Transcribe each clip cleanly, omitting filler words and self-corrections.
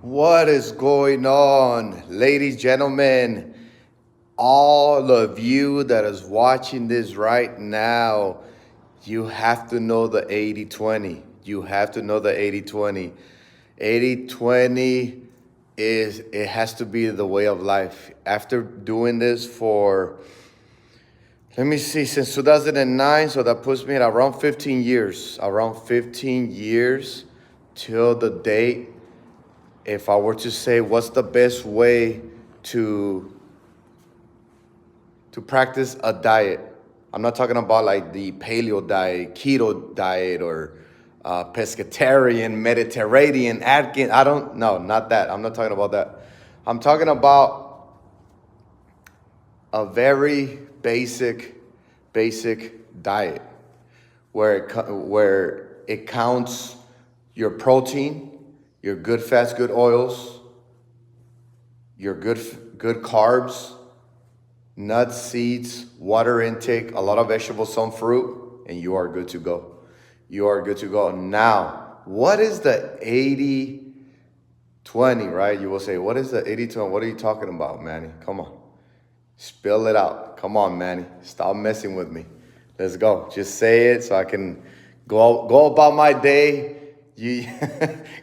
What is going on, ladies, gentlemen, all of you that is watching this right now? You have to know the 80-20. You have to know the 80-20. 80-20 it has to be the way of life. After doing this for, let me see, since 2009, so that puts me at around 15 years. Around 15 years till the date. If I were to say what's the best way to practice a diet, I'm not talking about like the paleo diet, keto diet, or pescatarian, Mediterranean, Atkins. Not that. I'm not talking about that. I'm talking about a very basic diet where it counts your protein, your good fats, good oils, your good carbs, nuts, seeds, water intake, a lot of vegetables, some fruit, and you are good to go. You are good to go. Now, what is the 80-20, right? You will say, what is the 80-20? What are you talking about, Manny? Come on. Spill it out. Come on, Manny. Stop messing with me. Let's go. Just say it so I can go about my day.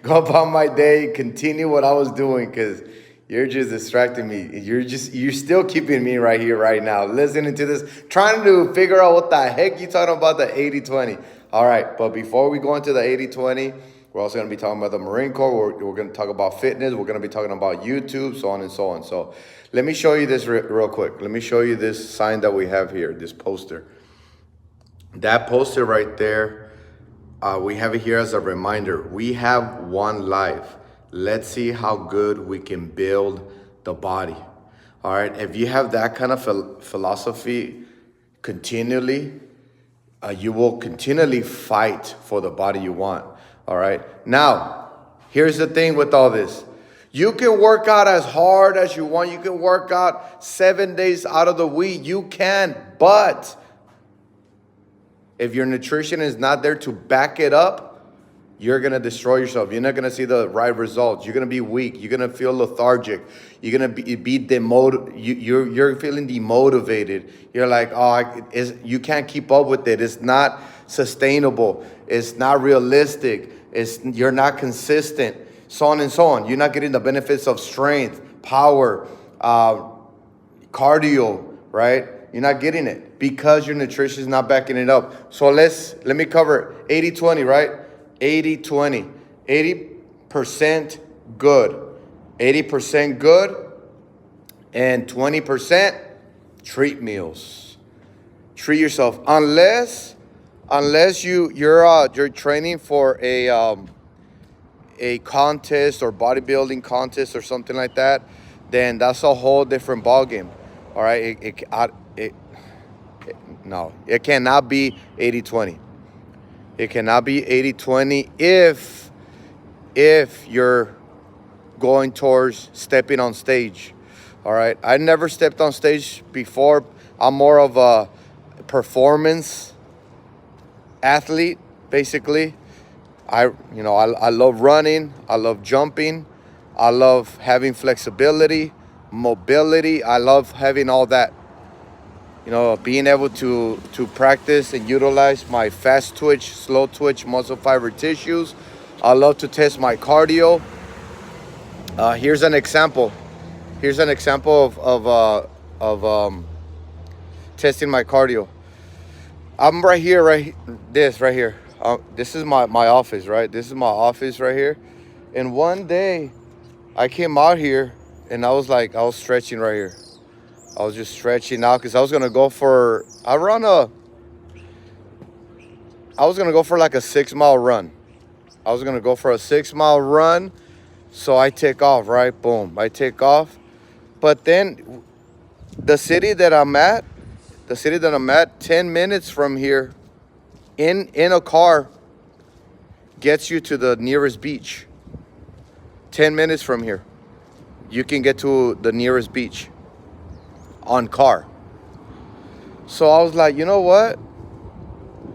Go about my day, continue what I was doing, because you're just distracting me. You're still keeping me right here, right now, listening to this, trying to figure out what the heck you talking about the 80-20. All right, but before we go into the 80-20, we're also going to be talking about the Marine Corps. We're going to talk about fitness. We're going to be talking about YouTube, so on and so on. So let me show you this real quick. Let me show you this sign that we have here, this poster. That poster right there, we have it here as a reminder. We have one life. Let's see how good we can build the body. All right. If you have that kind of philosophy continually, you will continually fight for the body you want. All right. Now, here's the thing with all this. You can work out as hard as you want. You can work out 7 days out of the week. You can, but if your nutrition is not there to back it up, you're going to destroy yourself. You're not going to see the right results. You're going to be weak. You're going to feel lethargic. You're going to be demotivated. You're feeling demotivated. You're like, you can't keep up with it. It's not sustainable. It's not realistic. You're not consistent, so on and so on. You're not getting the benefits of strength, power, cardio, right? You're not getting it because your nutrition is not backing it up. So let me cover 80-20, right? 80-20. 80% good. 80% good. And 20% treat meals. Treat yourself. Unless you're training for a contest or bodybuilding contest or something like that, then that's a whole different ballgame. All right, it cannot be 80-20. It cannot be 80-20 if you're going towards stepping on stage. All right, I never stepped on stage before. I'm more of a performance athlete, basically. I love running. I love jumping. I love having flexibility, mobility. I love having all that. Being able to practice and utilize my fast twitch, slow twitch muscle fiber tissues. I love to test my cardio. Here's an example. Here's an example of testing my cardio. I'm right here, this right here. This is my office, right? This is my office right here. And one day, I came out here and I was stretching right here. I was just stretching out because I was gonna go for like a 6-mile run. I was gonna go for a 6-mile run. So I take off, right? Boom. I take off. But then the city that I'm at, 10 minutes from here, in a car, gets you to the nearest beach. 10 minutes from here, you can get to the nearest beach on car. So I was like, you know what?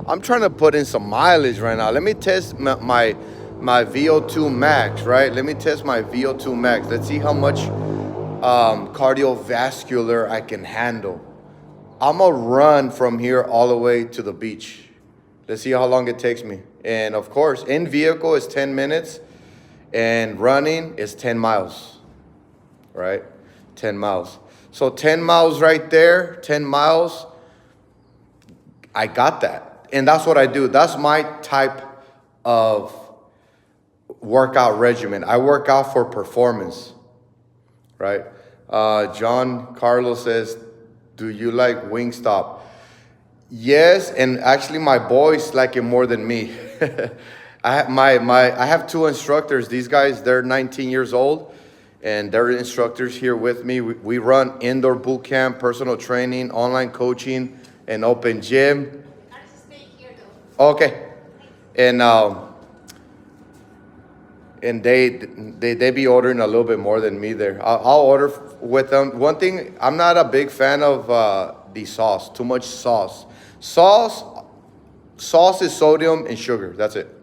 I'm trying to put in some mileage right now. Let me test my my VO2 max, right? Let me test my VO2 max. Let's see how much cardiovascular I can handle. I'm gonna run from here all the way to the beach. Let's see how long it takes me. And of course, in vehicle is 10 minutes and running is 10 miles, right? 10 miles. So 10 miles right there, 10 miles, I got that. And that's what I do. That's my type of workout regimen. I work out for performance, right? John Carlos says, do you like Wingstop? Yes, and actually my boys like it more than me. I have two instructors. These guys, they're 19 years old, and they're instructors here with me. We run indoor boot camp, personal training, online coaching, and open gym. I just stay here though. Okay, and they be ordering a little bit more than me there. I'll order with them. One thing, I'm not a big fan of the sauce. Too much sauce. Sauce is sodium and sugar. That's it.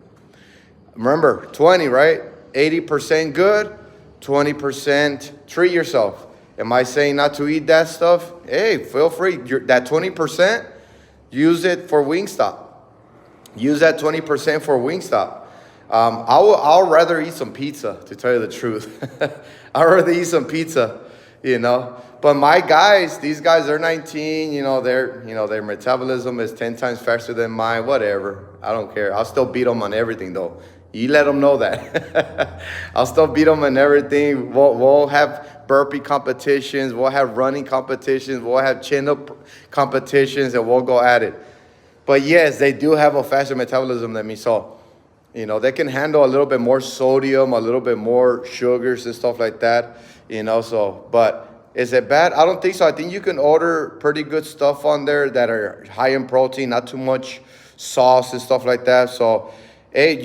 Remember, 20, right? 80% good, 20% treat yourself. Am I saying not to eat that stuff? Hey, feel free. That 20%, use it for Wingstop. Use that 20% for Wingstop. I'll rather eat some pizza, to tell you the truth. I'd rather eat some pizza, you know. But my guys, these guys, they're 19, their metabolism is 10 times faster than mine, whatever. I don't care. I'll still beat them on everything, though. You let them know that. I'll still beat them on everything. We'll have burpee competitions. We'll have running competitions. We'll have chin-up competitions, and we'll go at it. But yes, they do have a faster metabolism than me, so, they can handle a little bit more sodium, a little bit more sugars and stuff like that, but is it bad? I don't think so. I think you can order pretty good stuff on there that are high in protein, not too much sauce and stuff like that. So, hey,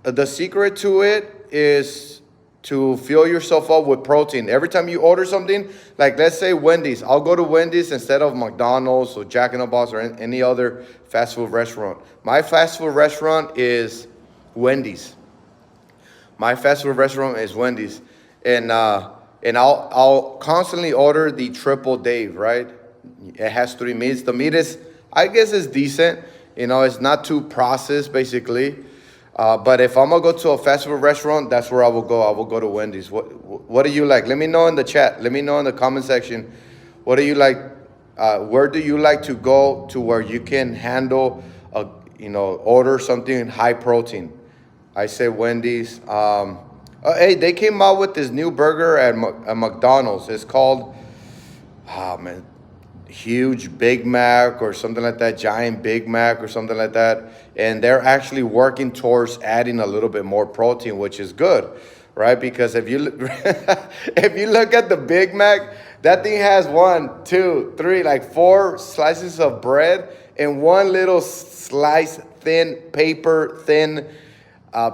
the secret to it is to fill yourself up with protein. Every time you order something, like let's say Wendy's, I'll go to Wendy's instead of McDonald's or Jack in the Box or any other fast food restaurant. My fast food restaurant is Wendy's. My fast food restaurant is Wendy's. And I'll constantly order the triple Dave, right? It has 3 meats. The meat is, I guess, is decent. It's not too processed, basically. But if I'm gonna go to a fast food restaurant, that's where I will go. I will go to Wendy's. What do you like? Let me know in the chat. Let me know in the comment section. What do you like? Where do you like to go to where you can handle, order something high protein? I say Wendy's. Hey, they came out with this new burger at McDonald's. It's called, huge Big Mac or something like that, giant Big Mac or something like that. And they're actually working towards adding a little bit more protein, which is good, right? Because if you if you look at the Big Mac, that thing has 1, 2, 3, like 4 slices of bread and one little slice, paper thin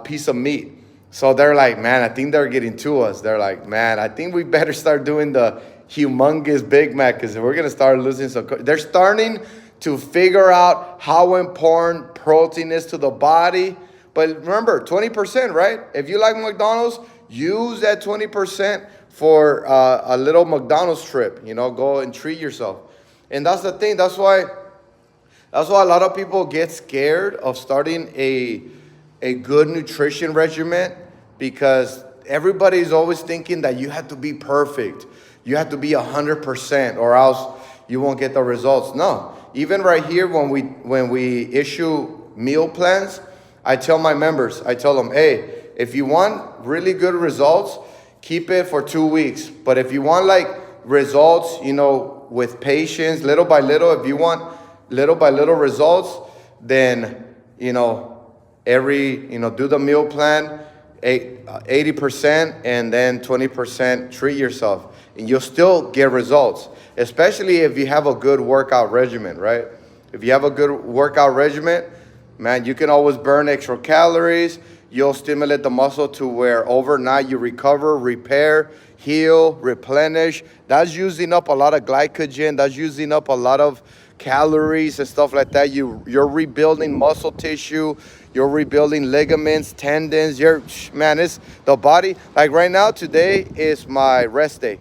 piece of meat. So they're like, man, I think they're getting to us. They're like, man, I think we better start doing the humongous Big Mac because we're going to start losing some. They're starting to figure out how important protein is to the body. But remember, 20%, right? If you like McDonald's, use that 20% for a little McDonald's trip. Go and treat yourself. And that's the thing. That's why a lot of people get scared of starting a good nutrition regimen, because everybody's always thinking that you have to be perfect. You have to be 100% or else you won't get the results. No, even right here when we issue meal plans, I tell my members, I tell them, hey, if you want really good results, keep it for 2 weeks. But if you want like results, with patience, little by little, if you want little by little results, then, do the meal plan, 80% and then 20% treat yourself. And you'll still get results, especially if you have a good workout regimen, right? If you have a good workout regimen, man, you can always burn extra calories. You'll stimulate the muscle to where overnight you recover, repair, heal, replenish. That's using up a lot of glycogen. That's using up a lot of calories and stuff like that. You're rebuilding muscle tissue. You're rebuilding ligaments, tendons. Man, it's the body. Like right now, today is my rest day.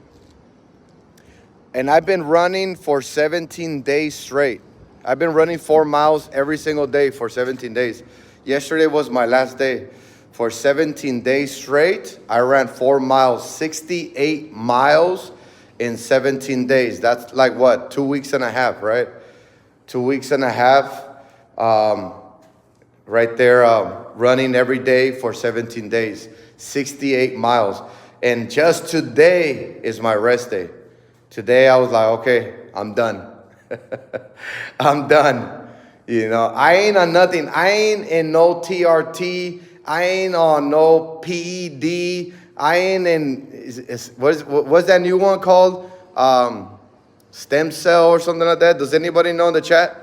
And I've been running for 17 days straight. I've been running 4 miles every single day for 17 days. Yesterday was my last day. For 17 days straight, I ran 4 miles, 68 miles in 17 days. That's like what, 2 weeks and a half, right? 2 weeks and a half, right there, running every day for 17 days, 68 miles. And just today is my rest day. Today I was like, okay, I'm done. I'm done. You know, I ain't on nothing. I ain't in no TRT. I ain't on no PED. I ain't in, what's that new one called? Stem cell or something like that. Does anybody know in the chat?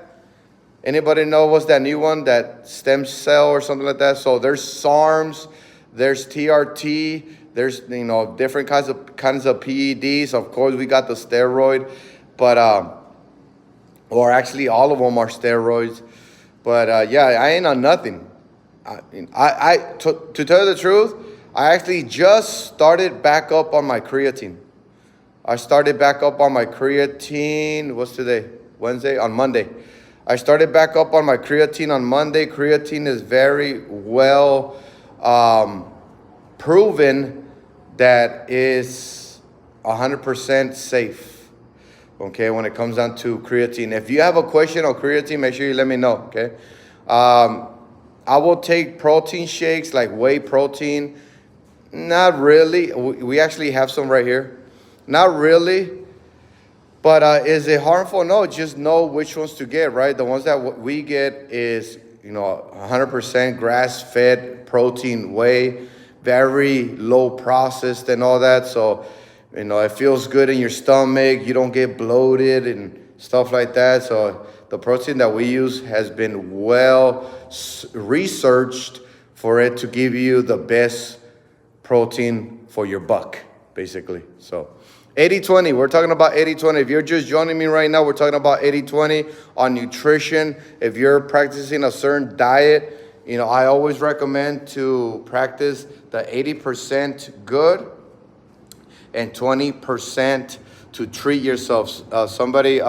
Anybody know what's that new one? That stem cell or something like that? So there's SARMs, there's TRT, there's, you know, different kinds of PEDs. Of course, we got the steroid, but or actually all of them are steroids. But yeah, I ain't on nothing. To tell you the truth, I actually just started back up on my creatine. I started back up on my creatine. What's today? Wednesday? On Monday. I started back up on my creatine on Monday. Creatine is very well proven that is 100% safe, okay, when it comes down to creatine. If you have a question on creatine, make sure you let me know, okay? I will take protein shakes like whey protein. Not really. We actually have some right here. Not really. But is it harmful? No, just know which ones to get, right? The ones that we get is, you know, 100% grass-fed protein whey, very low processed and all that. So, you know, it feels good in your stomach. You don't get bloated and stuff like that. So the protein that we use has been well researched for it to give you the best protein for your buck, basically. So 80-20, we're talking about 80-20. If you're just joining me right now, we're talking about 80-20 on nutrition. If you're practicing a certain diet, you know, I always recommend to practice the 80% good and 20% to treat yourself. Somebody,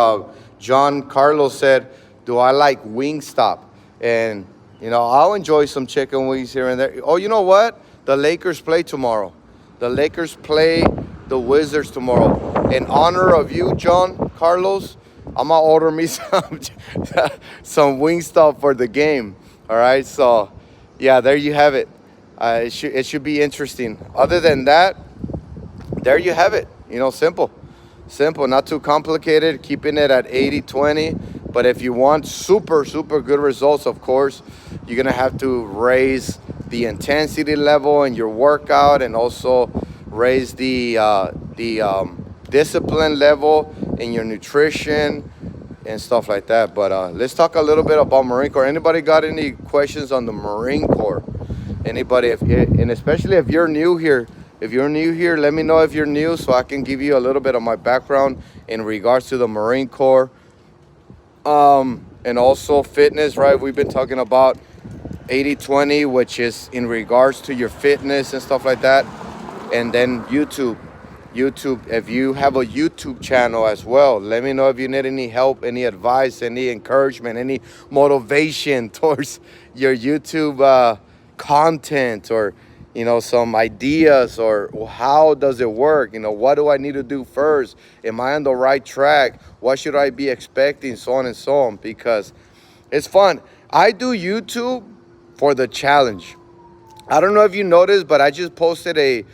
John Carlos said, do I like Wingstop? And, you know, I'll enjoy some chicken wings here and there. Oh, you know what? The Lakers play tomorrow. The Lakers play the Wizards tomorrow. In honor of you, John Carlos, I'm gonna order me some Wingstop for the game. All right, so yeah, there you have it. It should be interesting. Other than that, there you have it. You know, simple, not too complicated. Keeping it at 80-20. But if you want super good results, of course, you're gonna have to raise the intensity level in your workout and also raise the discipline level in your nutrition and stuff like that. But let's talk a little bit about Marine Corps. Anybody got any questions on the Marine Corps? Anybody, and especially if you're new here, let me know if you're new so I can give you a little bit of my background in regards to the Marine Corps. And also fitness, right? We've been talking about 80-20, which is in regards to your fitness and stuff like that. And then YouTube, if you have a YouTube channel as well, let me know if you need any help, any advice, any encouragement, any motivation towards your YouTube content, or, you know, some ideas, or how does it work? You know, what do I need to do first? Am I on the right track? What should I be expecting? So on and so on, because it's fun. I do YouTube for the challenge. I don't know if you noticed, but I just posted a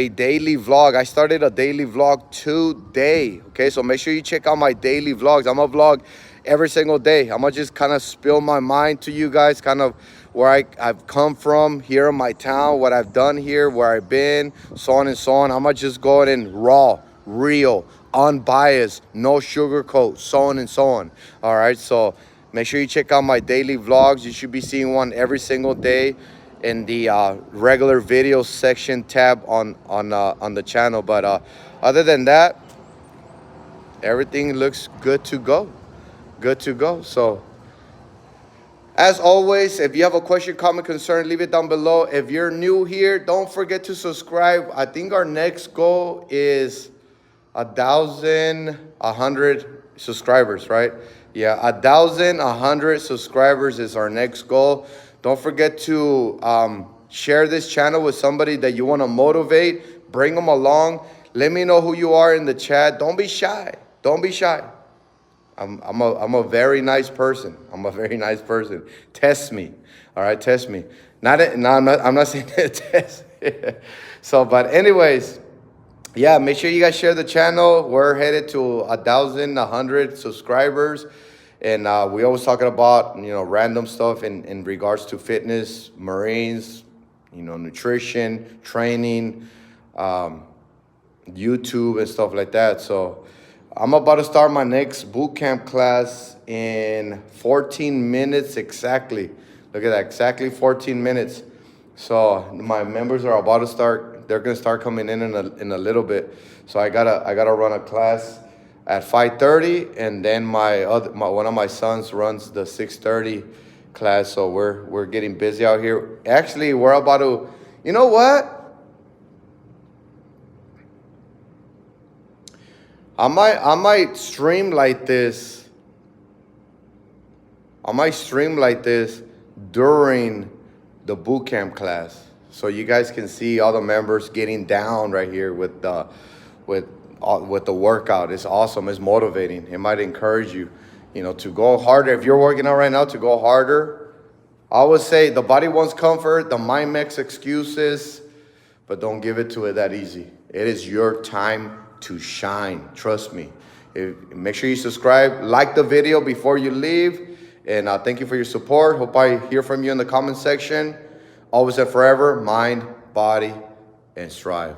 daily vlog. I started a daily vlog today. Okay, so make sure you check out my daily vlogs. I'm gonna vlog every single day. I'm gonna just kind of spill my mind to you guys, kind of where I've come from here in my town, what I've done here, where I've been, so on and so on. I'm gonna just go in raw, real, unbiased, no sugarcoat, so on and so on. All right, so make sure you check out my daily vlogs. You should be seeing one every single day in the regular video section tab on the channel. But other than that, everything looks good to go. So As always, if you have a question, comment, concern, leave it down below. If you're new here, don't forget to subscribe. I think our next goal is 1,100 subscribers, right? Yeah, 1,100 subscribers is our next goal. Don't forget to share this channel with somebody that you want to motivate. Bring them along. Let me know who you are in the chat. Don't be shy. Don't be shy. I'm a very nice person. I'm a very nice person. Test me. All right, test me. I'm not saying that test. So, but anyways, yeah, make sure you guys share the channel. We're headed to 1,100 subscribers. And we always talking about, random stuff in regards to fitness, Marines, nutrition, training, YouTube and stuff like that. So I'm about to start my next boot camp class in 14 minutes exactly. Look at that, exactly 14 minutes. So my members are about to start. They're gonna start coming in a little bit. So I gotta run a class at 5:30, and then one of my sons runs the 6:30 class. So we're getting busy out here. Actually, we're about to. You know what? I might stream like this. I might stream like this during the boot camp class, so you guys can see all the members getting down right here with the workout. It's awesome. It's motivating. It might encourage you, to go harder. If you're working out right now, to go harder. I would say the body wants comfort, the mind makes excuses, but don't give it to it that easy. It is your time to shine. Trust me. Make sure you subscribe, like the video before you leave, and thank you for your support. Hope I hear from you in the comment section. Always and forever, mind, body, and strive.